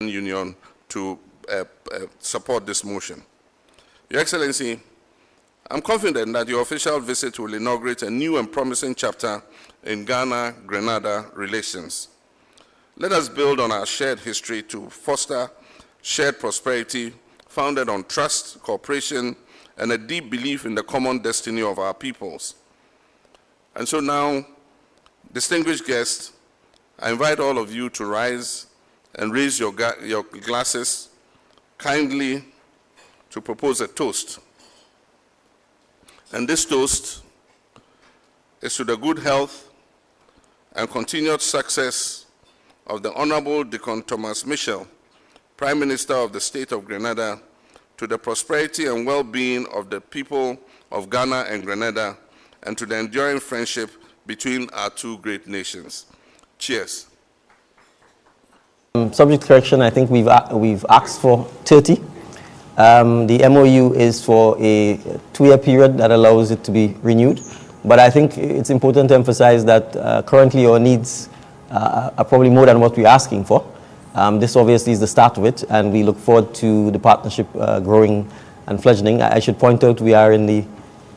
Union to support this motion. Your Excellency, I'm confident that your official visit will inaugurate a new and promising chapter in Ghana-Grenada relations. Let us build on our shared history to foster shared prosperity founded on trust, cooperation, and a deep belief in the common destiny of our peoples. And so now, distinguished guests, I invite all of you to rise and raise your glasses kindly to propose a toast. And this toast is to the good health and continued success of the Honorable Deacon Thomas Michel, Prime Minister of the State of Grenada, to the prosperity and well-being of the people of Ghana and Grenada, and to the enduring friendship between our two great nations. Cheers. Subject to correction, I think we've asked for 30. The MOU is for a 2-year period that allows it to be renewed. But I think it's important to emphasize that currently our needs are probably more than what we're asking for. This obviously is the start of it, and we look forward to the partnership growing and fledgling. I should point out we are in the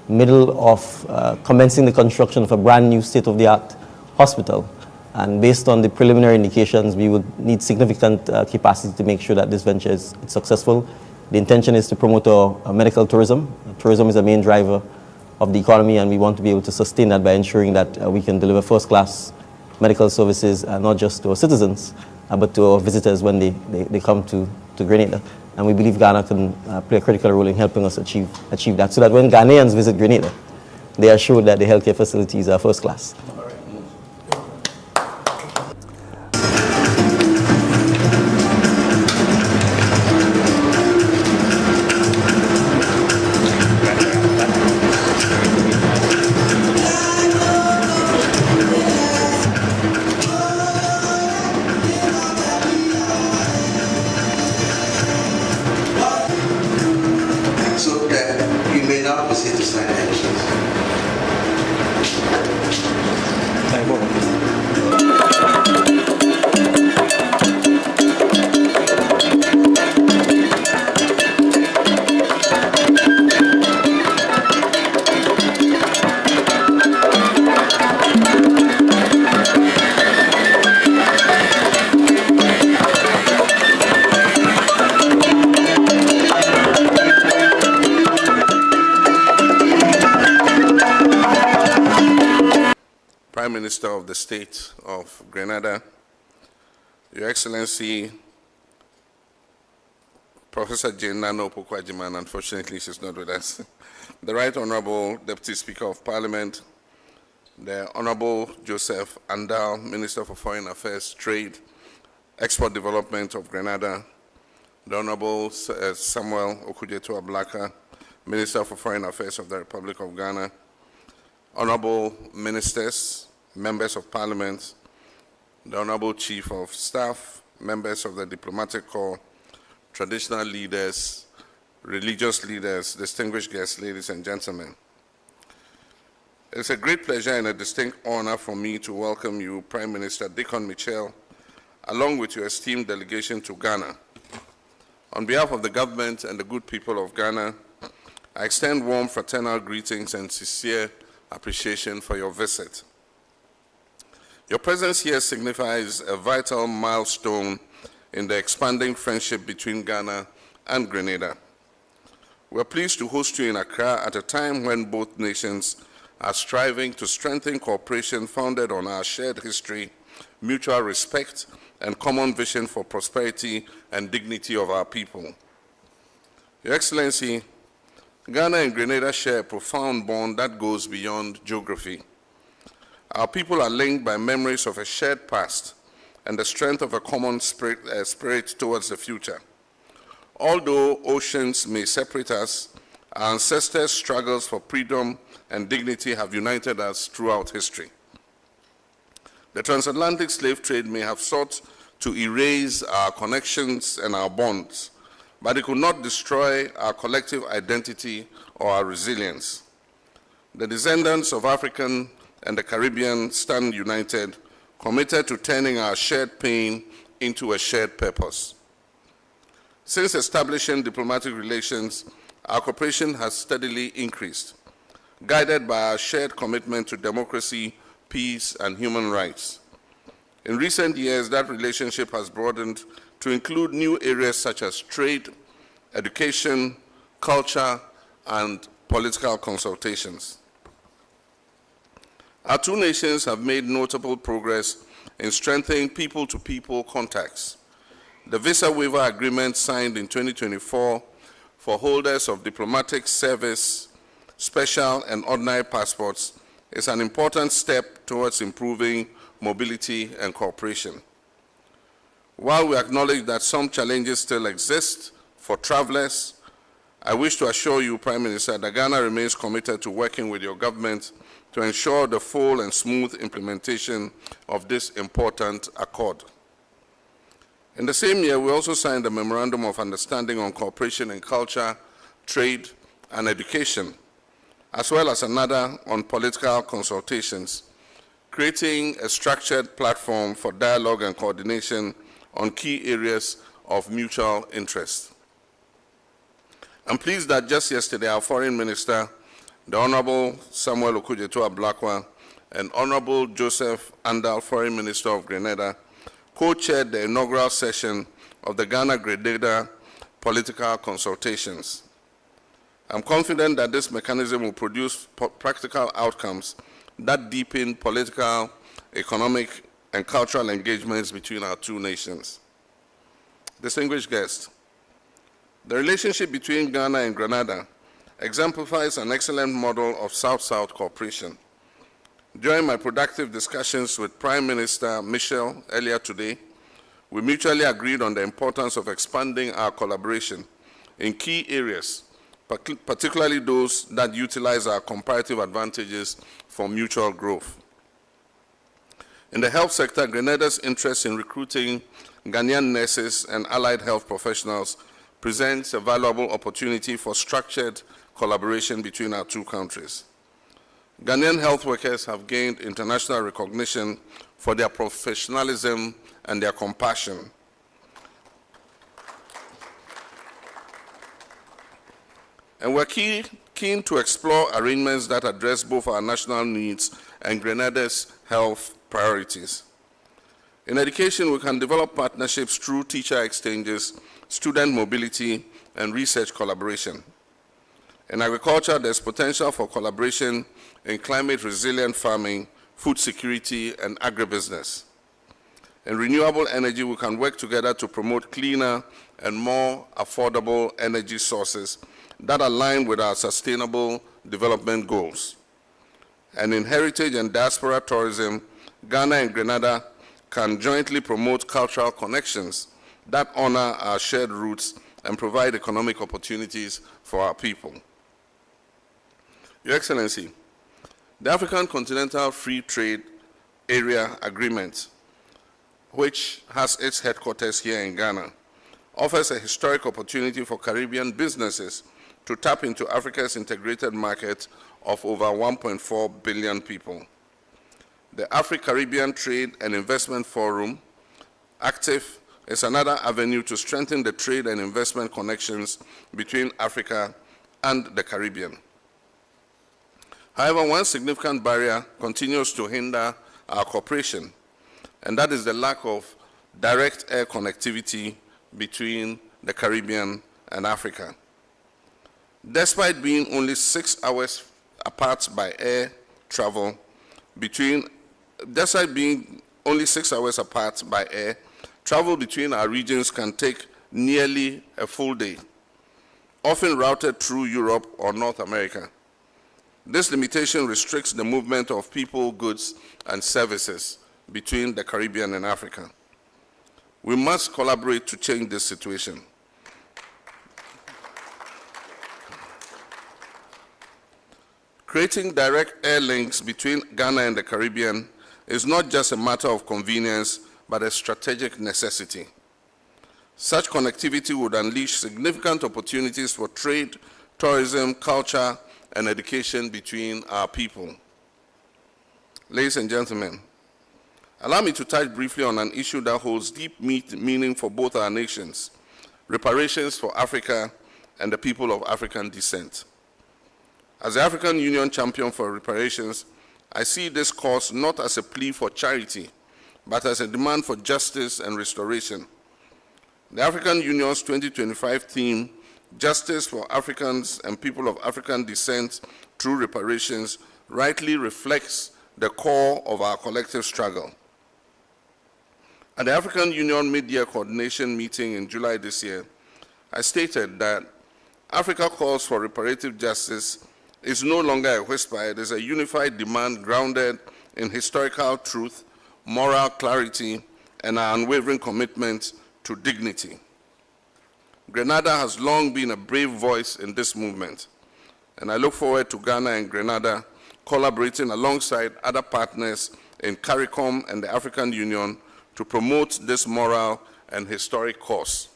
middle of commencing the construction of a brand new state-of-the-art hospital. And based on the preliminary indications, we would need significant capacity to make sure that this venture is successful. The intention is to promote our medical tourism. Tourism is a main driver of the economy, and we want to be able to sustain that by ensuring that we can deliver first-class medical services, not just to our citizens, but to our visitors when they come to Grenada. And we believe Ghana can play a critical role in helping us achieve that, so that when Ghanaians visit Grenada, they are assured that the healthcare facilities are first class. Minister of the State of Grenada, Your Excellency, Professor Jane Nano Pokwajiman, unfortunately she's not with us, the Right Honorable Deputy Speaker of Parliament, the Honorable Joseph Andal, Minister for Foreign Affairs, Trade, Export Development of Grenada, the Honorable Samuel Okudjeto Ablaka, Minister for Foreign Affairs of the Republic of Ghana, Honorable Ministers, Members of Parliament, the Honorable Chief of Staff, members of the Diplomatic Corps, traditional leaders, religious leaders, distinguished guests, ladies and gentlemen. It's a great pleasure and a distinct honor for me to welcome you, Prime Minister Deacon Michel, along with your esteemed delegation to Ghana. On behalf of the government and the good people of Ghana, I extend warm fraternal greetings and sincere appreciation for your visit. Your presence here signifies a vital milestone in the expanding friendship between Ghana and Grenada. We're pleased to host you in Accra at a time when both nations are striving to strengthen cooperation founded on our shared history, mutual respect, and common vision for prosperity and dignity of our people. Your Excellency, Ghana and Grenada share a profound bond that goes beyond geography. Our people are linked by memories of a shared past and the strength of a common spirit towards the future. Although oceans may separate us, our ancestors' struggles for freedom and dignity have united us throughout history. The transatlantic slave trade may have sought to erase our connections and our bonds, but it could not destroy our collective identity or our resilience. The descendants of African and the Caribbean stand united, committed to turning our shared pain into a shared purpose. Since establishing diplomatic relations, our cooperation has steadily increased, guided by our shared commitment to democracy, peace, and human rights. In recent years, that relationship has broadened to include new areas such as trade, education, culture, and political consultations. Our two nations have made notable progress in strengthening people-to-people contacts. The visa waiver agreement signed in 2024 for holders of diplomatic service, special and ordinary passports is an important step towards improving mobility and cooperation. While we acknowledge that some challenges still exist for travelers, I wish to assure you, Prime Minister, that Ghana remains committed to working with your government to ensure the full and smooth implementation of this important accord. In the same year, we also signed a Memorandum of Understanding on Cooperation in Culture, Trade, and Education, as well as another on political consultations, creating a structured platform for dialogue and coordination on key areas of mutual interest. I'm pleased that just yesterday our Foreign Minister, the Honorable Samuel Okudzeto-Ablakwa, and Honorable Joseph Andal, Foreign Minister of Grenada, co-chaired the inaugural session of the Ghana-Grenada political consultations. I'm confident that this mechanism will produce practical outcomes that deepen political, economic, and cultural engagements between our two nations. Distinguished guests, the relationship between Ghana and Grenada exemplifies an excellent model of South-South cooperation. During my productive discussions with Prime Minister Michel earlier today, we mutually agreed on the importance of expanding our collaboration in key areas, particularly those that utilize our comparative advantages for mutual growth. In the health sector, Grenada's interest in recruiting Ghanaian nurses and allied health professionals presents a valuable opportunity for structured collaboration between our two countries. Ghanaian health workers have gained international recognition for their professionalism and their compassion. And we're keen to explore arrangements that address both our national needs and Grenada's health priorities. In education, we can develop partnerships through teacher exchanges, student mobility, and research collaboration. In agriculture, there's potential for collaboration in climate-resilient farming, food security, and agribusiness. In renewable energy, we can work together to promote cleaner and more affordable energy sources that align with our sustainable development goals. And in heritage and diaspora tourism, Ghana and Grenada can jointly promote cultural connections that honor our shared roots and provide economic opportunities for our people. Your Excellency, the African Continental Free Trade Area Agreement, which has its headquarters here in Ghana, offers a historic opportunity for Caribbean businesses to tap into Africa's integrated market of over 1.4 billion people. The Afro-Caribbean Trade and Investment Forum, ACTIV, is another avenue to strengthen the trade and investment connections between Africa and the Caribbean. However, one significant barrier continues to hinder our cooperation, and that is the lack of direct air connectivity between the Caribbean and Africa. Despite being only 6 hours apart by air travel, travel between our regions can take nearly a full day, often routed through Europe or North America. This limitation restricts the movement of people, goods, and services between the Caribbean and Africa. We must collaborate to change this situation. Creating direct air links between Ghana and the Caribbean is not just a matter of convenience, but a strategic necessity. Such connectivity would unleash significant opportunities for trade, tourism, culture, and education between our people. Ladies and gentlemen, allow me to touch briefly on an issue that holds deep meaning for both our nations, reparations for Africa and the people of African descent. As the African Union champion for reparations, I see this cause not as a plea for charity, but as a demand for justice and restoration. The African Union's 2025 theme, Justice for Africans and People of African Descent Through Reparations, rightly reflects the core of our collective struggle. At the African Union Mid-Year Coordination meeting in July this year, I stated that Africa calls for reparative justice is no longer a whisper, it is a unified demand grounded in historical truth, moral clarity, and our unwavering commitment to dignity. Grenada has long been a brave voice in this movement, and I look forward to Ghana and Grenada collaborating alongside other partners in CARICOM and the African Union to promote this moral and historic cause.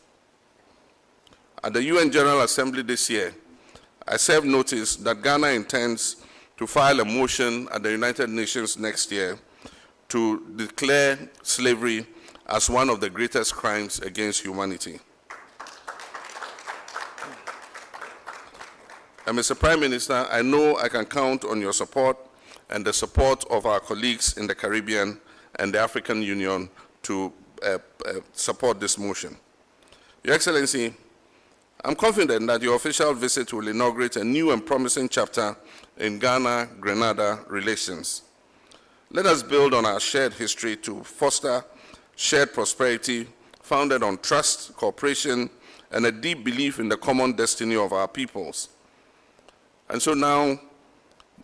At the UN General Assembly this year, I served notice that Ghana intends to file a motion at the United Nations next year to declare slavery as one of the greatest crimes against humanity. And Mr. Prime Minister, I know I can count on your support and the support of our colleagues in the Caribbean and the African Union to support this motion. Your Excellency, I'm confident that your official visit will inaugurate a new and promising chapter in Ghana-Grenada relations. Let us build on our shared history to foster shared prosperity founded on trust, cooperation, and a deep belief in the common destiny of our peoples. And so now,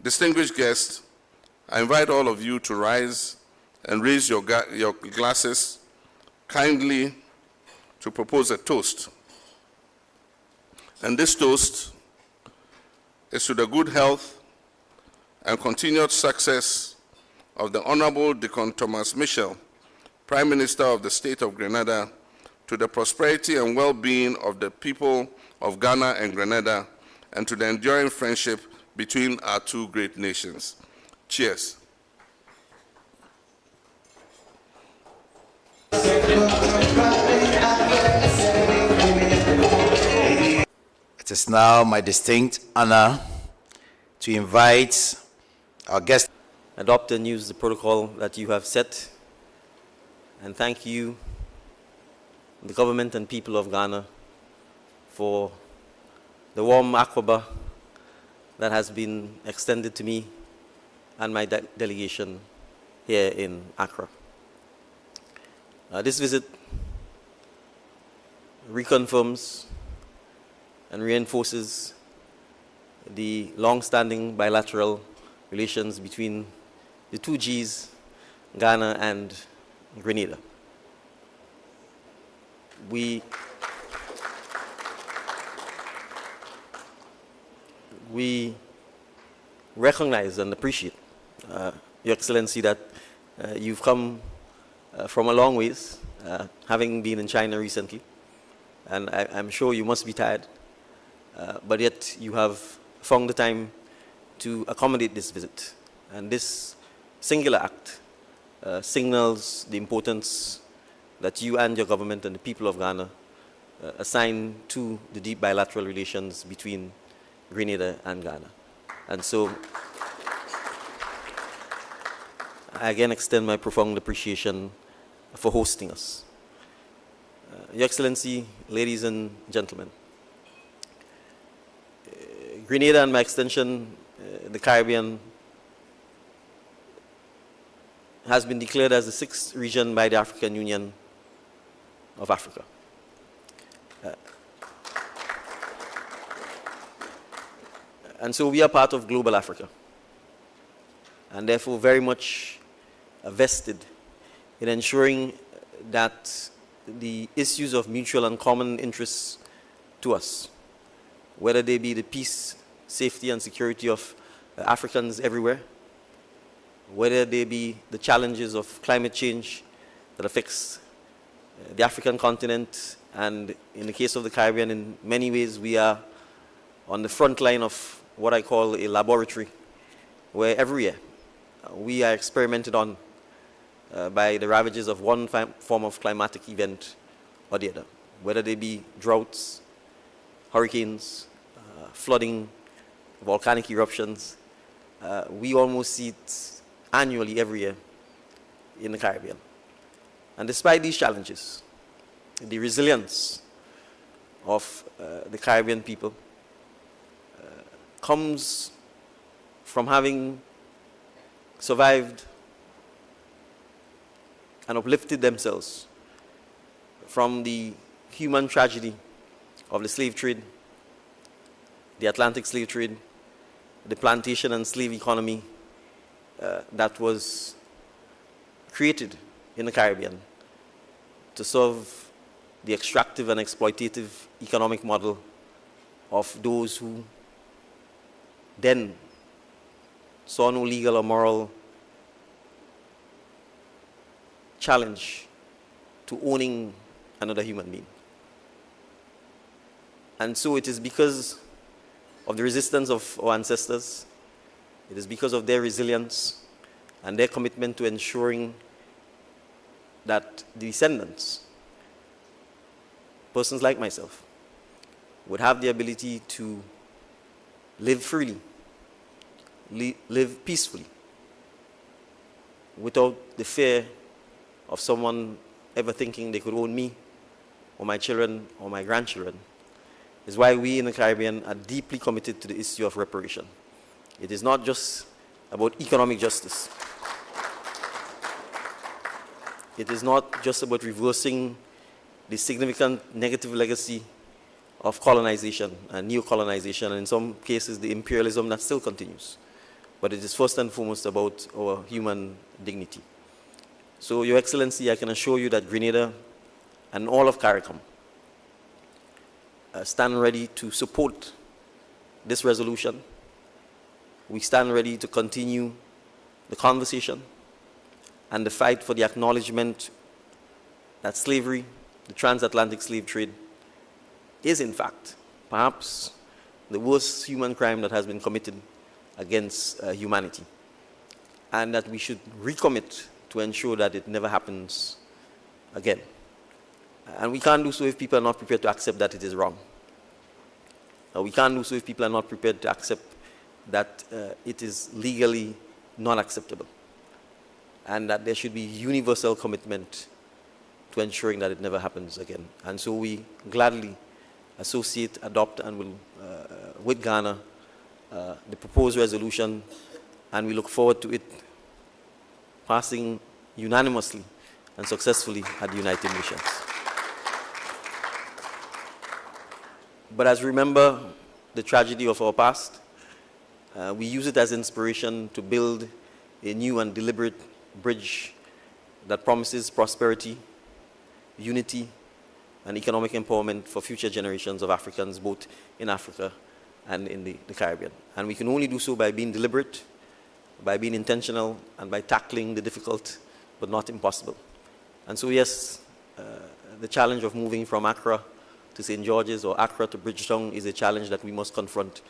distinguished guests, I invite all of you to rise and raise your glasses kindly to propose a toast. And this toast is to the good health and continued success of the Honorable Deacon Thomas Michel, Prime Minister of the State of Grenada, to the prosperity and well-being of the people of Ghana and Grenada, and to the enduring friendship between our two great nations. Cheers. It is now my distinct honor to invite our guest. Adopt and use the protocol that you have set, and thank you, the government and people of Ghana, for the warm akwaba that has been extended to me and my delegation here in Accra. This visit reconfirms and reinforces the long-standing bilateral relations between the two Gs, Ghana and Grenada. We recognize and appreciate, Your Excellency, that you've come from a long ways, having been in China recently, and I'm sure you must be tired, but yet you have found the time to accommodate this visit. And this singular act signals the importance that you and your government and the people of Ghana assign to the deep bilateral relations between Grenada and Ghana. And so I again extend my profound appreciation for hosting us. Your Excellency, ladies and gentlemen, Grenada and by extension the Caribbean has been declared as the sixth region by the African Union of Africa. And so we are part of global Africa, and therefore very much vested in ensuring that the issues of mutual and common interests to us, whether they be the peace, safety, and security of Africans everywhere, whether they be the challenges of climate change that affects the African continent, and in the case of the Caribbean, in many ways we are on the front line of what I call a laboratory, where every year we are experimented on by the ravages of one form of climatic event or the other. whether they be droughts, hurricanes, flooding, volcanic eruptions. We almost see it annually every year in the Caribbean. And despite these challenges, the resilience of the Caribbean people comes from having survived and uplifted themselves from the human tragedy of the slave trade, the Atlantic slave trade, the plantation and slave economy that was created in the Caribbean to serve the extractive and exploitative economic model of those who then saw no legal or moral challenge to owning another human being. And so it is because of the resistance of our ancestors, it is because of their resilience and their commitment to ensuring that the descendants, persons like myself, would have the ability to live freely, live peacefully, without the fear of someone ever thinking they could own me or my children or my grandchildren, is why we in the Caribbean are deeply committed to the issue of reparation. It is not just about economic justice. It is not just about reversing the significant negative legacy of colonization and neo-colonization, and in some cases the imperialism that still continues. But it is first and foremost about our human dignity. So, Your Excellency, I can assure you that Grenada and all of CARICOM stand ready to support this resolution. We stand ready to continue the conversation and the fight for the acknowledgement that slavery, the transatlantic slave trade, is in fact perhaps the worst human crime that has been committed against humanity, and that we should recommit to ensure that it never happens again. And we can't do so if people are not prepared to accept that it is wrong. We can't do so if people are not prepared to accept that it is legally not acceptable, and that there should be universal commitment to ensuring that it never happens again. And so we gladly associate, adopt, and will, with Ghana, the proposed resolution, and we look forward to it passing unanimously and successfully at the United Nations. But as we remember the tragedy of our past, we use it as inspiration to build a new and deliberate bridge that promises prosperity, unity, and economic empowerment for future generations of Africans, both in Africa and in the Caribbean. And we can only do so by being deliberate, by being intentional, and by tackling the difficult but not impossible. And so yes, the challenge of moving from Accra to St. George's or Accra to Bridgetown is a challenge that we must confront,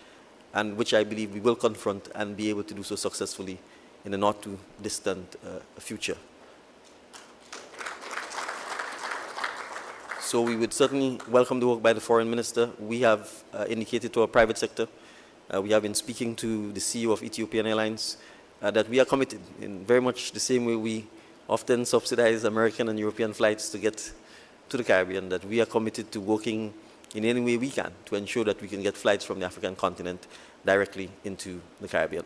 and which I believe we will confront and be able to do so successfully in the not too distant future. So we would certainly welcome the work by the Foreign Minister. We have indicated to our private sector, we have been speaking to the CEO of Ethiopian Airlines, that we are committed in very much the same way we often subsidize American and European flights to get to the Caribbean, that we are committed to working in any way we can to ensure that we can get flights from the African continent directly into the Caribbean.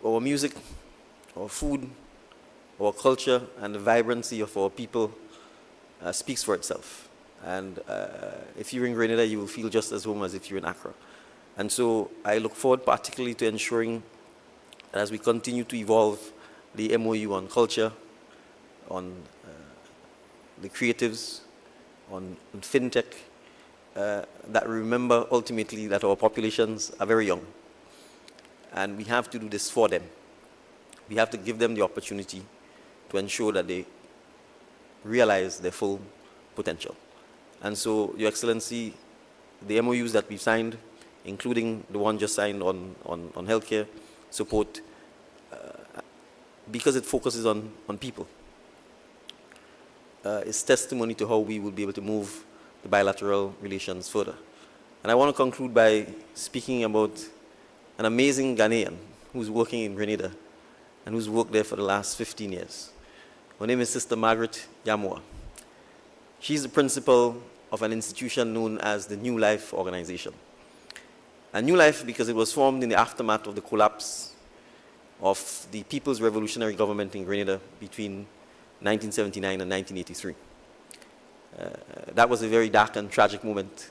Our music, our food, our culture, and the vibrancy of our people speaks for itself. And if you're in Grenada, you will feel just as home as if you're in Accra. And so I look forward particularly to ensuring that as we continue to evolve the MOU on culture, on the creatives, on fintech, that we remember ultimately that our populations are very young. And we have to do this for them. We have to give them the opportunity to ensure that they realize their full potential. And so, Your Excellency, the MOUs that we've signed, including the one just signed on healthcare support, because it focuses on people. It's testimony to how we will be able to move the bilateral relations further. And I want to conclude by speaking about an amazing Ghanaian who's working in Grenada and who's worked there for the last 15 years. Her name is Sister Margaret Yamoa. She's the principal of an institution known as the New Life Organization. And New Life because it was formed in the aftermath of the collapse of the People's Revolutionary Government in Grenada between 1979 and 1983. That was a very dark and tragic moment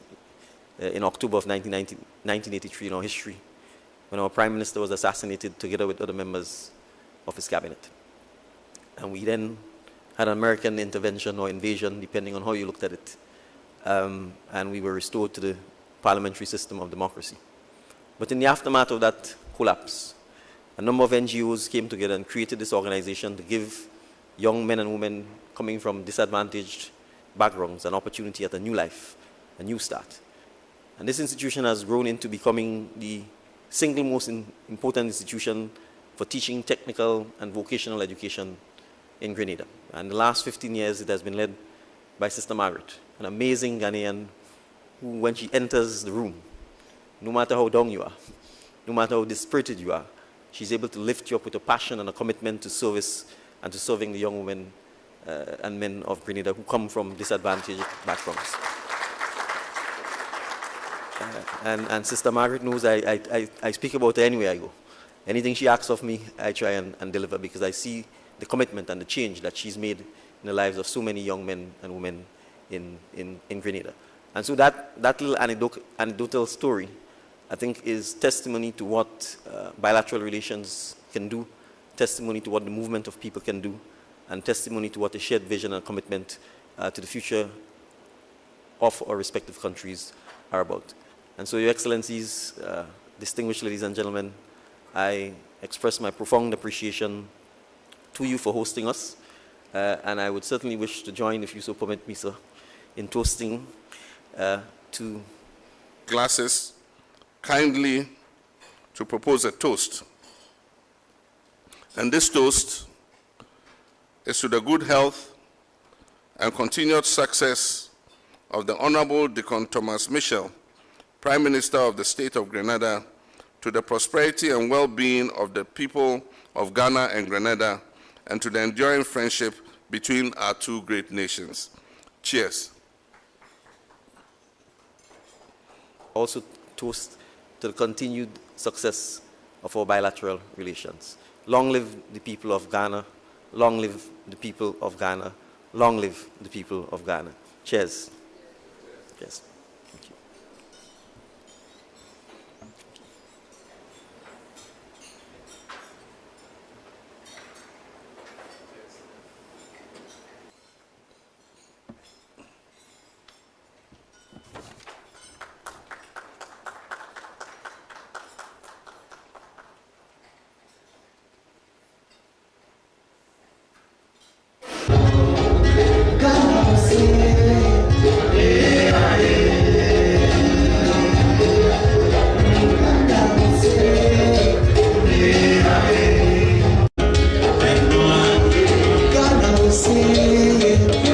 in October of 1983 in our history, when our Prime Minister was assassinated together with other members of his cabinet. And we then had an American intervention or invasion, depending on how you looked at it. And we were restored to the parliamentary system of democracy. But in the aftermath of that collapse, a number of NGOs came together and created this organization to give young men and women coming from disadvantaged backgrounds an opportunity at a new life, a new start. And this institution has grown into becoming the single most important institution for teaching technical and vocational education in Grenada. And the last 15 years, it has been led by Sister Margaret, an amazing Ghanaian who, when she enters the room, no matter how down you are, no matter how dispirited you are, she's able to lift you up with a passion and a commitment to service and to serving the young women and men of Grenada who come from disadvantaged backgrounds. And Sister Margaret knows I speak about her anywhere I go. Anything she asks of me, I try and deliver, because I see the commitment and the change that she's made in the lives of so many young men and women in Grenada. And so that little anecdotal story, I think, is testimony to what bilateral relations can do, testimony to what the movement of people can do, and testimony to what a shared vision and commitment to the future of our respective countries are about. And so, Your Excellencies, distinguished ladies and gentlemen, I express my profound appreciation to you for hosting us, and I would certainly wish to join, if you so permit me, sir, in toasting to glasses kindly to propose a toast. And this toast is to the good health and continued success of the Honorable Deacon Thomas Michel, Prime Minister of the State of Grenada, to the prosperity and well-being of the people of Ghana and Grenada, and to the enduring friendship between our two great nations. Cheers. Also toast to the continued success of our bilateral relations. Long live the people of Ghana. Long live the people of Ghana. Long live the people of Ghana. Cheers. Yes. Thank you. Ghana will sing.